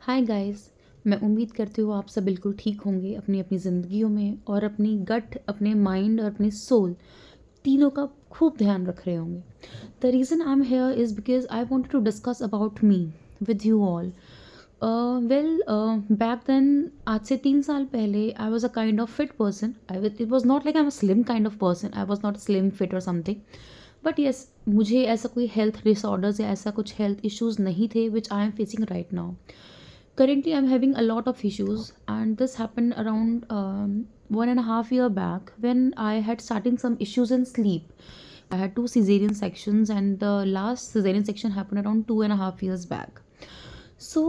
Hi guys. मैं उम्मीद करती हूँ आप सब बिल्कुल ठीक होंगे अपनी अपनी ज़िंदगियों में और अपनी गट, अपने माइंड और अपने सोल तीनों का खूब ध्यान रख रहे होंगे। The reason I am here is because I wanted to discuss about me with you all. Well, back then आज से 3 साल पहले I was a kind of fit person. It was not like I am a slim kind of person, I was not slim fit और something, but yes, मुझे ऐसा कोई health disorders या ऐसा कुछ हेल्थ इश्यूज नहीं थे which I am facing right now. Currently, I'm having a lot of issues, and this happened around 1.5 year back when I had starting some issues in sleep. I had two cesarean sections, and the last cesarean section happened around 2.5 years back. So,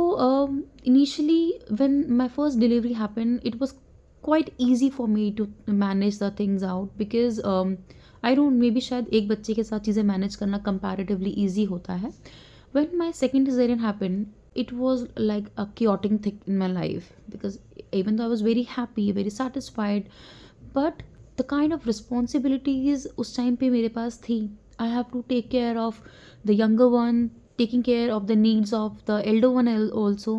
initially, when my first delivery happened, it was quite easy for me to manage the things out because I don't, maybe शायद एक बच्चे के साथ चीज़ें manage करना comparatively easy होता है. When my second cesarean happened, it was like a chaotic thing in my life because even though I was very happy, very satisfied, but the kind of responsibilities उस time पे मेरे पास थी. I have to take care of the younger one, taking care of the needs of the elder one also.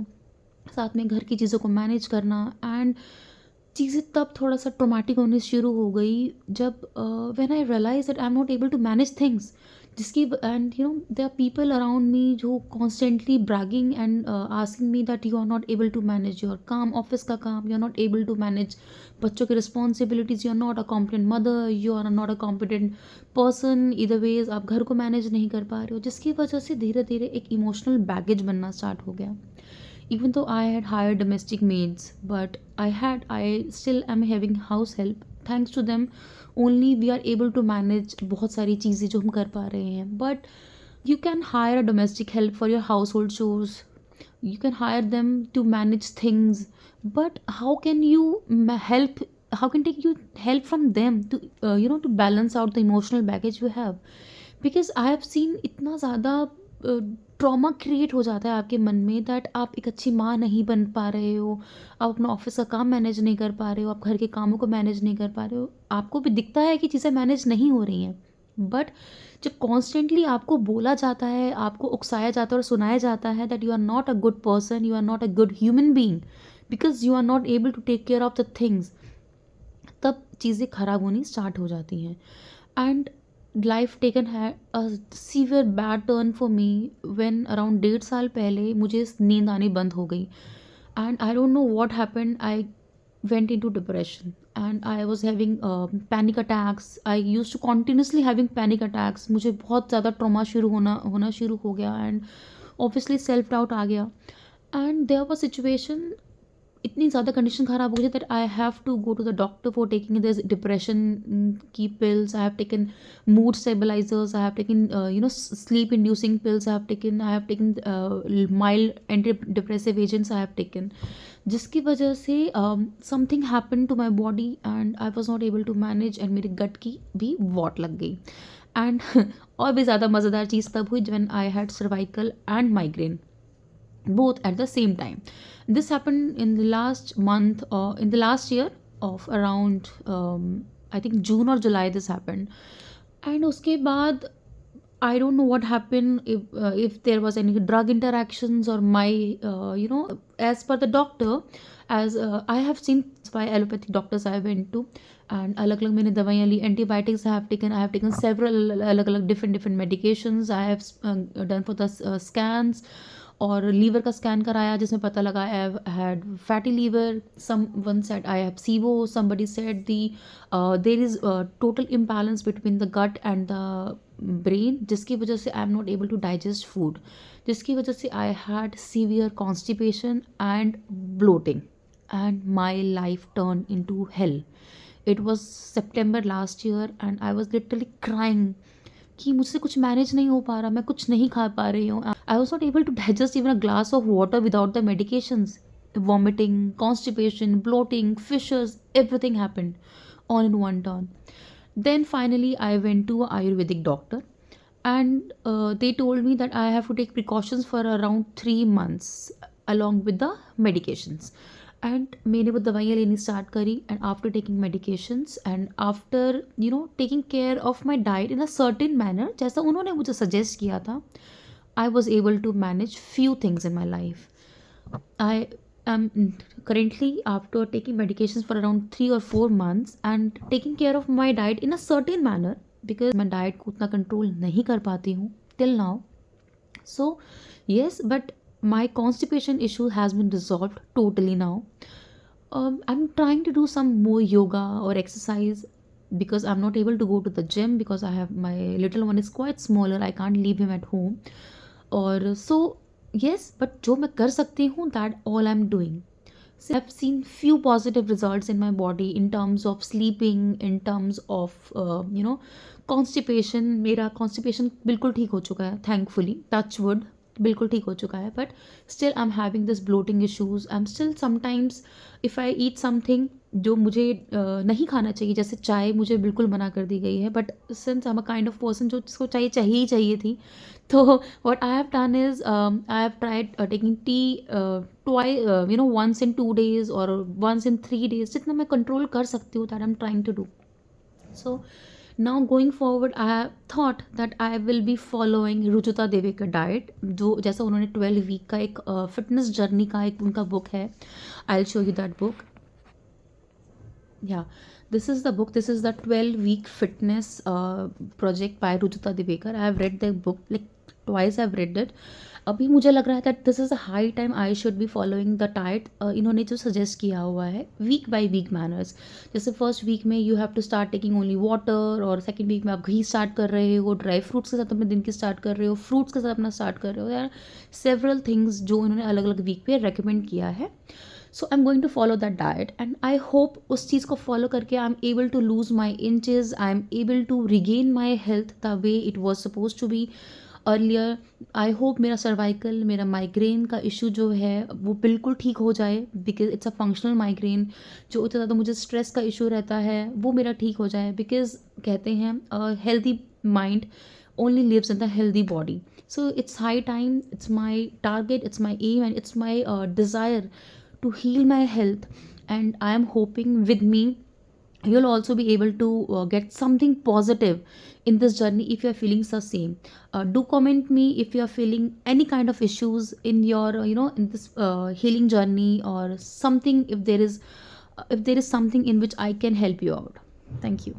साथ में घर की चीज़ों को मैनेज करना एंड चीज़ें तब थोड़ा सा ट्रोमेटिक होनी शुरू हो गई जब when I realise that I am not able to manage things, जिसकी and you know there are people around me जो constantly bragging and asking me that you are not able to manage your काम, office का काम, you are not able to manage बच्चों की responsibilities, you are not a competent mother, you are not a competent person, इधर वेज आप घर को मैनेज नहीं कर पा रहे हो, जिसकी वजह से धीरे धीरे एक इमोशनल बैगेज बनना स्टार्ट हो गया. Even though I had hired domestic maids, but I still am having house help. Thanks to them, only we are able to manage बहुत सारी चीज़ें जो हम कर पा रहे हैं. But you can hire a domestic help for your household chores. You can hire them to manage things. But how can you help? How can take you help from them to to balance out the emotional baggage you have? Because I have seen इतना ज़्यादा trauma create हो जाता है आपके मन में that आप एक अच्छी माँ नहीं बन पा रहे हो, आप अपना ऑफ़िस का काम मैनेज नहीं कर पा रहे हो, आप घर के कामों को मैनेज नहीं कर पा रहे हो। आपको भी दिखता है कि चीज़ें मैनेज नहीं हो रही हैं, बट जब कॉन्स्टेंटली आपको बोला जाता है, आपको उकसाया जाता है और सुनाया जाता है that you are not a good person, you are not a good human being because you are not able to take care of the things, तब चीज़ें खराब होनी स्टार्ट हो जाती हैं. एंड लाइफ टेकन है a severe bad turn for me when around 1.5 साल पहले मुझे नींद आनी बंद हो गई. And I don't know what happened. I went into depression and I was having panic attacks. I used to continuously having panic attacks. मुझे बहुत ज़्यादा ट्रॉमा शुरू होना शुरू हो गया एंड ऑब्वियसली सेल्फ डाउट आ गया. एंड देयर वाज सिचुएशन, इतनी ज़्यादा कंडीशन ख़राब हो गई that I have to go to the doctor for taking this depression की pills. I have taken mood stabilisers, I have taken sleep inducing pills, I have taken mild anti depressive agents, I have taken, जिसकी वजह से something happen to my body and I was not able to manage and मेरे gut की भी what लग गई. And और भी ज़्यादा मज़ेदार चीज़ तब हुई when I had cervical and migraine both at the same time. This happened in the last month or in the last year of around I think June or July this happened. And उसके बाद I don't know what happened, if there was any drug interactions or my as per the doctor, as I have seen by allopathic doctors I went to, and अलग अलग मैंने दवाइयाँ ली, antibiotics I have taken several अलग अलग different medications. I have done for the scans और liver का scan कराया जिसमें पता लगा I have had fatty liver, someone said I have SIBO, somebody said the there is total imbalance between the gut and the brain, जिसकी वजह से I am not able to digest food, जिसकी वजह से I had severe constipation and bloating and my life turn into hell. It was September last year and I was literally crying कि मुझसे कुछ manage नहीं हो पा रहा, मैं कुछ नहीं खा पा रही हूँ. I was not able to digest even a glass of water without the medications. vomiting, constipation, bloating, fissures, everything happened all in one turn. Then finally, I went to a Ayurvedic doctor, and they told me that I have to take precautions for around 3 months along with the medications. And मैंने वो दवाइयाँ लेनी start करी and after taking medications and after taking care of my diet in a certain manner जैसा उन्होंने मुझे suggest किया था, I was able to manage few things in my life. I am currently after taking medications for around 3 or 4 months and taking care of my diet in a certain manner, because मैं diet को उतना control नहीं कर पाती हूँ till now. So yes, but my constipation issue has been resolved totally now. I'm trying to do some more yoga or exercise because I'm not able to go to the gym because I have my little one is quite smaller. I can't leave him at home. और so yes, but जो मैं कर सकती हूँ that all I'm doing. So I've seen few positive results in my body in terms of sleeping, in terms of constipation. मेरा constipation बिल्कुल ठीक हो चुका है thankfully, touch wood, बिल्कुल ठीक हो चुका है, but still I'm having this bloating issues. I'm still sometimes if I eat something जो मुझे नहीं खाना चाहिए, जैसे चाय मुझे बिल्कुल मना कर दी गई है, but since I am a kind of person जो जिसको चाय चाहिए ही चाहिए थी, तो what I have done is I have tried taking tea twice, once in 2 days or once in 3 days, जितना मैं कंट्रोल कर सकती हूँ that I am trying to do. So now going forward I have thought that I will be following Rujuta Devekar diet, जो जैसा उन्होंने 12 week का एक फिटनेस जर्नी का एक उनका बुक है. I will show you that book. Yeah, this is the book. This is the 12-week fitness project by Rujuta Divekar. I have read the book like twice. I've read it. अभी मुझे लग रहा है that this is a high time I should be following the diet. इन्होंने जो suggest किया हुआ है week by week manners. जैसे first week में you have to start taking only water, और second week में आप घी start कर रहे हो, dry fruits के साथ अपने दिन की start कर रहे हो, fruits के साथ अपना start कर रहे हो. There are several things जो इन्होंने अलग अलग week पे recommend किया है. So I am going to follow that diet and I hope उस चीज़ को फॉलो करके I am able to lose my inches, I am able to regain my health the way it was supposed to be earlier. I hope मेरा cervical, मेरा migraine का issue जो है वो बिल्कुल ठीक हो जाए, because it's a functional migraine. जो इतना ज़्यादा मुझे स्ट्रेस का इशू रहता है वो मेरा ठीक हो जाए, बिकॉज कहते हैं healthy mind only lives in the healthy body. So it's high time, it's my target, it's my aim, and it's my desire to heal my health. And I am hoping with me you'll also be able to get something positive in this journey if you're feeling the same. Do comment me if you're feeling any kind of issues in your in this healing journey, or something, if there is something in which I can help you out. Thank you.